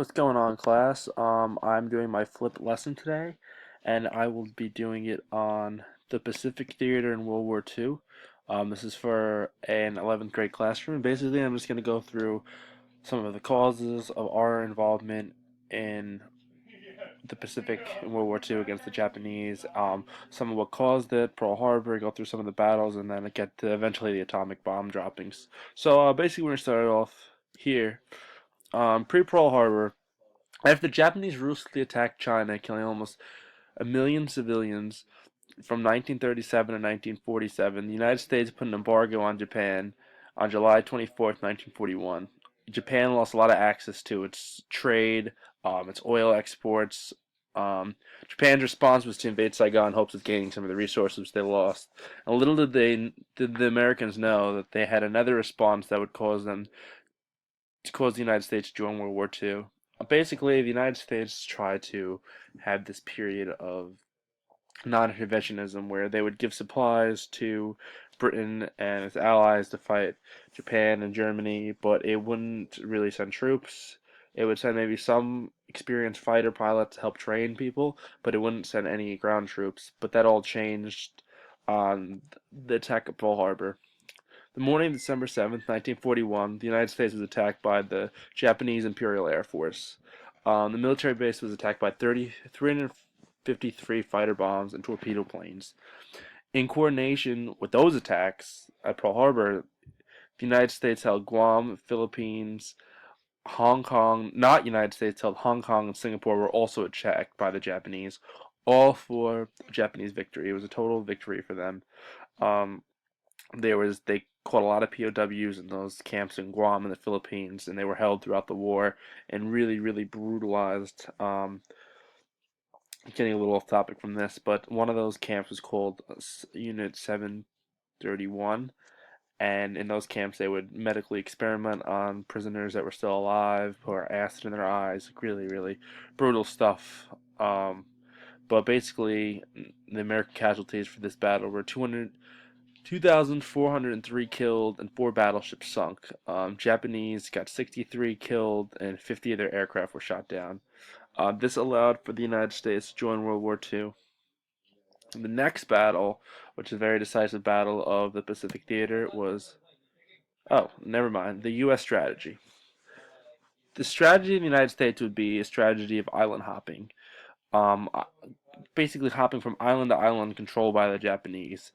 What's going on, class? I'm doing my flip lesson today, and I will be doing it on the Pacific Theater in World War II. This is for an 11th grade classroom. Basically, I'm just going to go through some of the causes of our involvement in the Pacific in World War II against the Japanese, some of what caused it, Pearl Harbor, go through some of the battles, and then get to eventually the atomic bomb droppings. So basically, we're going to start off here. Pre-Pearl Harbor. After the Japanese ruthlessly attacked China, killing almost a million civilians from 1937 to 1947, the United States put an embargo on Japan on July 24th, 1941. Japan lost a lot of access to its trade, its oil exports. Um, Japan's response was to invade Saigon in hopes of gaining some of the resources they lost. And little did the Americans know that they had another response that would cause them to cause the United States to join World War II. Basically, the United States tried to have this period of non-interventionism where they would give supplies to Britain and its allies to fight Japan and Germany, but it wouldn't really send troops. It would send maybe some experienced fighter pilots to help train people, but it wouldn't send any ground troops. But that all changed on the attack of Pearl Harbor. The morning of December 7th, 1941, the United States was attacked by the Japanese Imperial Air Force. The military base was attacked by 353 fighter bombs and torpedo planes. In coordination with those attacks at Pearl Harbor, the United States held Guam, Philippines, Hong Kong, not United States held Hong Kong and Singapore were also attacked by the Japanese, all for Japanese victory. It was a total victory for them. Um, they caught a lot of POWs in those camps in Guam and the Philippines, and they were held throughout the war and really brutalized. Getting a little off topic from this, but one of those camps was called Unit 731, and in those camps they would medically experiment on prisoners that were still alive, pour acid in their eyes, really brutal stuff. But basically, the American casualties for this battle were 2,403 killed and 4 battleships sunk. Japanese got 63 killed and 50 of their aircraft were shot down. This allowed for the United States to join World War II. The next battle, which is a very decisive battle of the Pacific Theater, was never mind, the U.S. strategy. The strategy of the United States would be a strategy of island hopping. Um, uh, Basically hopping from island to island controlled by the Japanese.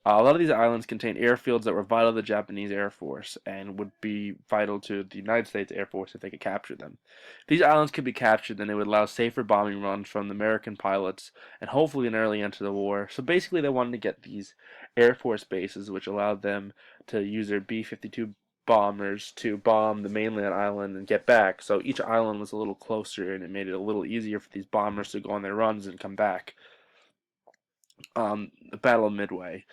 A lot of these islands contain airfields that were vital to the Japanese Air Force and would be vital to the United States Air Force if they could capture them. If these islands could be captured, then it would allow safer bombing runs from the American pilots and hopefully an early end to the war. So basically, they wanted to get these Air Force bases, which allowed them to use their B-52 bombers to bomb the mainland island and get back. So each island was a little closer, and it made it a little easier for these bombers to go on their runs and come back. The Battle of Midway.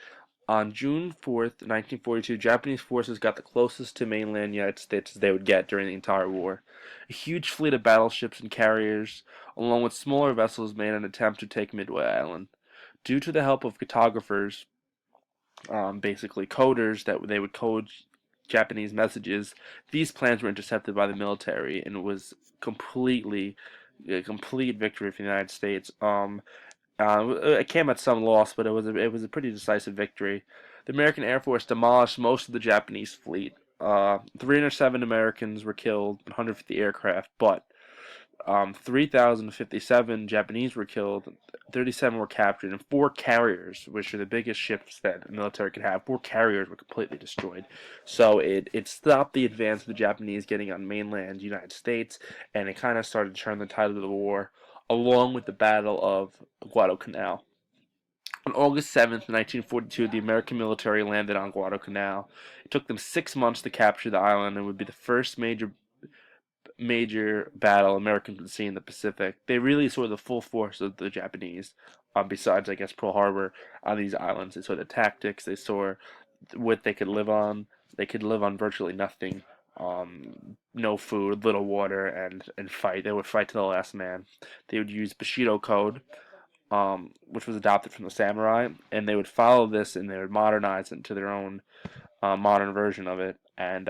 On June 4th, 1942, Japanese forces got the closest to mainland United States as they would get during the entire war. A huge fleet of battleships and carriers, along with smaller vessels, made an attempt to take Midway Island. Due to the help of cartographers, basically coders, that they would code Japanese messages, these plans were intercepted by the military, and it was a complete victory for the United States. It came at some loss, but it was a pretty decisive victory. The American Air Force demolished most of the Japanese fleet. 307 Americans were killed, 150 aircraft, but 3,057 Japanese were killed, 37 were captured, and 4 carriers, which are the biggest ships that the military could have, 4 carriers were completely destroyed. So it stopped the advance of the Japanese getting on mainland United States, and it kind of started to turn the tide of the war, along with the Battle of Guadalcanal. On August 7th, 1942, the American military landed on Guadalcanal. It took them 6 months to capture the island and would be the first major battle Americans would see in the Pacific. They really saw the full force of the Japanese. Besides, I guess, Pearl Harbor on these islands, they saw the tactics. They saw what they could live on. They could live on virtually nothing. No food, little water, and fight. They would fight to the last man. They would use Bushido code, which was adopted from the samurai, and they would follow this and they would modernize it into their own modern version of it. And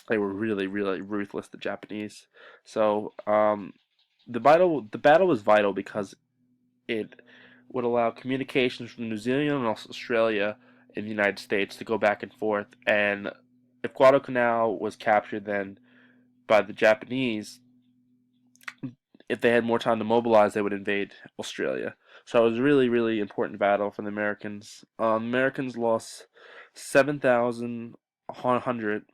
They were really, really ruthless, the Japanese. So the battle was vital because it would allow communications from New Zealand and Australia in the United States to go back and forth. And if Guadalcanal was captured then by the Japanese, if they had more time to mobilize, they would invade Australia. So it was a really, really important battle for the Americans. Americans lost 7,100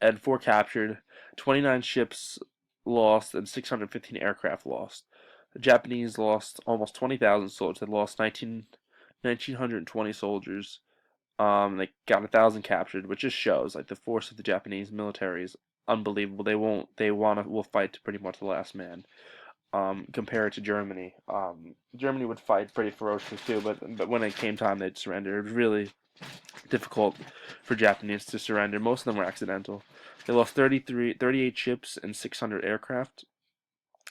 and 4 captured, 29 ships lost, and 615 aircraft lost. The Japanese lost almost 20,000 soldiers. They lost 1,920 soldiers. They got 1,000 captured, which just shows like the force of the Japanese military is unbelievable. Will fight to pretty much the last man. Compared to Germany, Germany would fight pretty ferociously too, but when it came time, they'd surrender. It was really difficult for Japanese to surrender. Most of them were accidental. They lost 38 ships and 600 aircraft.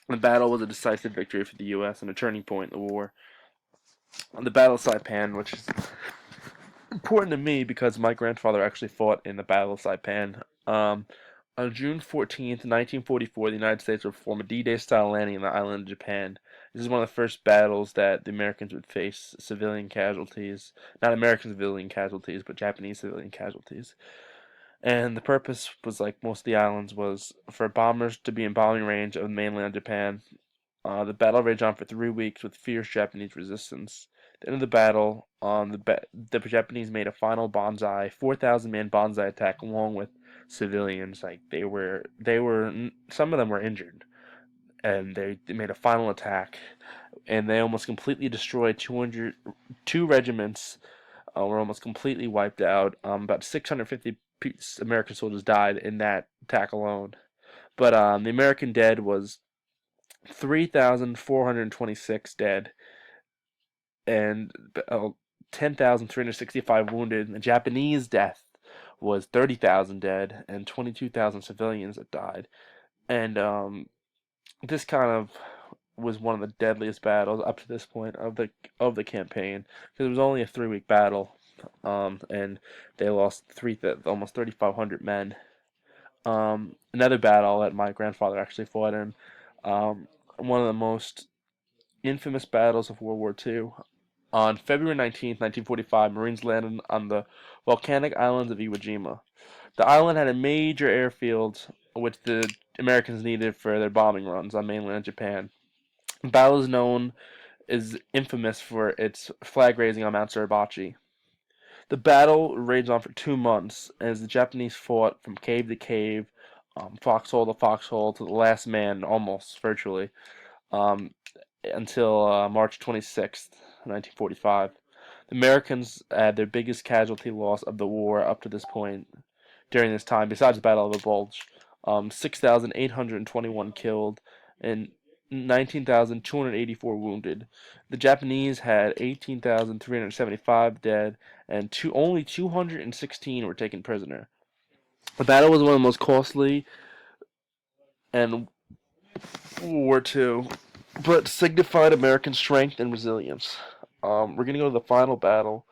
The battle was a decisive victory for the U.S. and a turning point in the war. The Battle of Saipan, which is important to me because my grandfather actually fought in the Battle of Saipan. On June 14th, 1944, the United States would perform a D-Day style landing on the island of Japan. This is one of the first battles that the Americans would face civilian casualties. Not American civilian casualties, but Japanese civilian casualties. And the purpose was, like most of the islands, was for bombers to be in bombing range of mainland Japan. The battle raged on for 3 weeks with fierce Japanese resistance. At the end of the battle, the Japanese made a final 4,000-man banzai attack along with civilians. Like some of them were injured, and they made a final attack, and they almost completely destroyed 2 regiments. Were almost completely wiped out. About 650 American soldiers died in that attack alone. But the American dead was 3,426 dead and 10,365 wounded. And the Japanese death was 30,000 dead and 22,000 civilians that died. And this kind of was one of the deadliest battles up to this point of the campaign because it was only a 3-week battle, and they lost almost 3,500 men. Another battle that my grandfather actually fought in, one of the most infamous battles of World War II. On February 19th, 1945, Marines landed on the volcanic islands of Iwo Jima. The island had a major airfield which the Americans needed for their bombing runs on mainland Japan. The battle is infamous for its flag raising on Mount Suribachi. The battle raged on for 2 months as the Japanese fought from cave to cave, foxhole to foxhole, to the last man, almost virtually, um, until March 26th, 1945. The Americans had their biggest casualty loss of the war up to this point during this time, besides the Battle of the Bulge. 6,821 killed and 19,284 wounded. The Japanese had 18,375 dead, and only 216 were taken prisoner. The battle was one of the most costly and World War II, but signified American strength and resilience. We're gonna go to the final battle,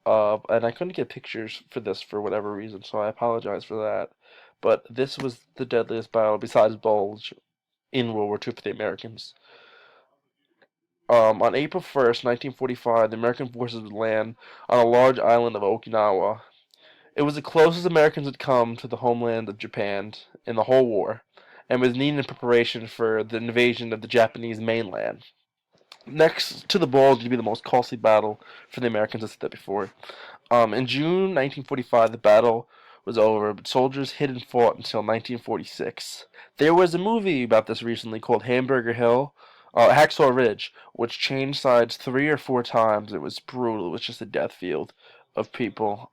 and I couldn't get pictures for this for whatever reason, so I apologize for that. But this was the deadliest battle besides Bulge in World War II for the Americans. On April 1st, 1945, the American forces would land on a large island of Okinawa. It was the closest Americans had come to the homeland of Japan in the whole war, and was needed in preparation for the invasion of the Japanese mainland. Next to the Bulge would be the most costly battle for the Americans, as I said that before. In June 1945, the battle was over, but soldiers hid and fought until 1946. There was a movie about this recently called Hacksaw Ridge, which changed sides 3 or 4 times. It was brutal. It was just a death field of people.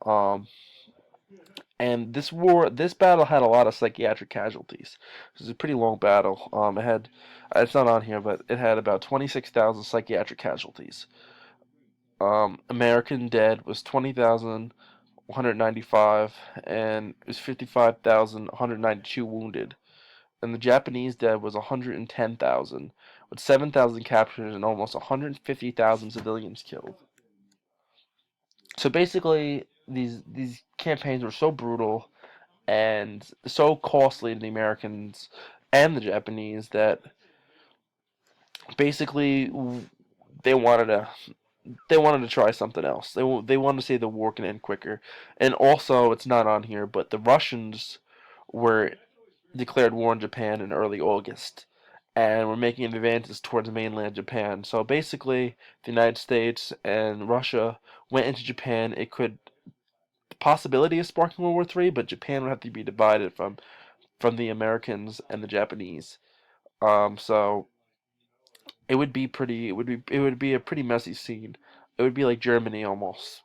And this battle had a lot of psychiatric casualties. It was a pretty long battle. It's not on here, but it had about 26,000 psychiatric casualties. American dead was 20,195, and it was 55,192 wounded. And the Japanese dead was 110,000, with 7,000 captured and almost 150,000 civilians killed. So basically, these campaigns were so brutal, and so costly to the Americans and the Japanese that basically they wanted to they wanted to try something else. They wanted to say the war can end quicker. And also, it's not on here, but the Russians were declared war on Japan in early August, and were making advances towards mainland Japan. So basically, the United States and Russia went into Japan. It could the possibility of sparking World War III, but Japan would have to be divided from the Americans and the Japanese. So it would be a pretty messy scene. It would be like Germany almost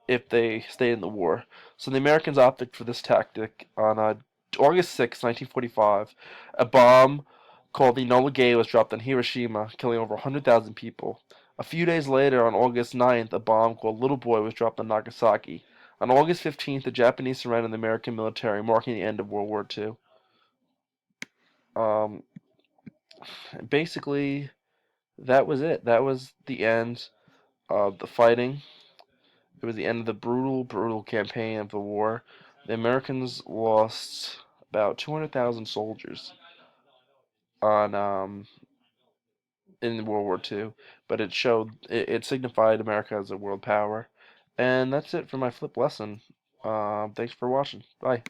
if they stayed in the war. So the Americans opted for this tactic on August 6, 1945. A bomb called the Enola Gay was dropped on Hiroshima, killing over 100,000 people. A few days later, on August 9th, a bomb called Little Boy was dropped on Nagasaki. On August 15th, the Japanese surrendered the American military, marking the end of World War II. Um, Basically, that was it. That was the end of the fighting. It was the end of the brutal campaign of the war. The Americans lost about 200,000 soldiers on in World War II, but it signified America as a world power. And that's it for my flip lesson. Thanks for watching. Bye.